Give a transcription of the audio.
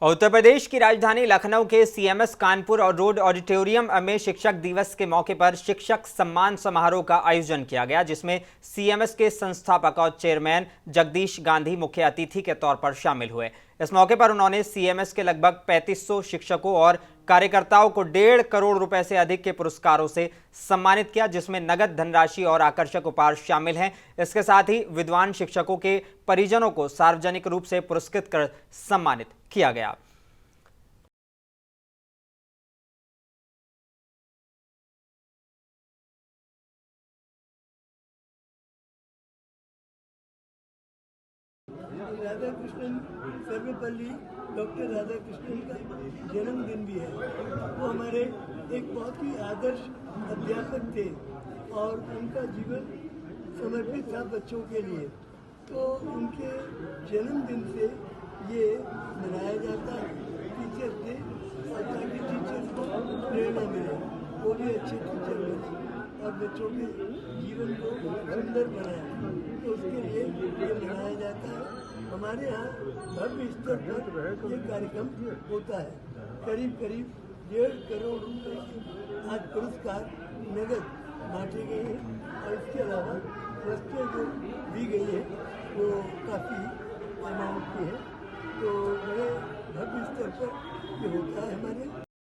उत्तर प्रदेश की राजधानी लखनऊ के सीएमएस कानपुर और रोड ऑडिटोरियम में शिक्षक दिवस के मौके पर शिक्षक सम्मान समारोह का आयोजन किया गया, जिसमें सीएमएस के संस्थापक और चेयरमैन जगदीश गांधी मुख्य अतिथि के तौर पर शामिल हुए। इस मौके पर उन्होंने सीएमएस के लगभग 3500 शिक्षकों और कार्यकर्ताओं को 1.5 करोड़ रुपए से अधिक के पुरस्कारों से सम्मानित किया, जिसमें नगद धनराशि और आकर्षक उपहार शामिल हैं। इसके साथ ही विद्वान शिक्षकों के परिजनों को सार्वजनिक रूप से पुरस्कृत कर सम्मानित किया गया। राधा कृष्णन सर्वपल्ली डॉक्टर राधा कृष्णन का जन्मदिन भी है। वो हमारे एक बहुत ही आदर्श अध्यापक थे और उनका जीवन समर्पित था बच्चों के लिए। तो उनके जन्मदिन से ये मनाया जाता है। टीचर डे, और ताकि टीचर्स को प्रेरणा मिले, वो भी अच्छे टीचर बने और बच्चों के जीवन को सुंदर बनाए, तो उसके लिए ये मनाया जाता है। हमारे यहाँ भव्य स्तर पर ये कार्यक्रम होता है। करीब करीब 1.5 करोड़ रुपए के आज पुरस्कार नगद बांटे गए हैं और इसके अलावा वस्तुएं जो दी गई है वो काफ़ी अमाउंट की है। तो बड़े भव्य स्तर पर ये होता है हमारे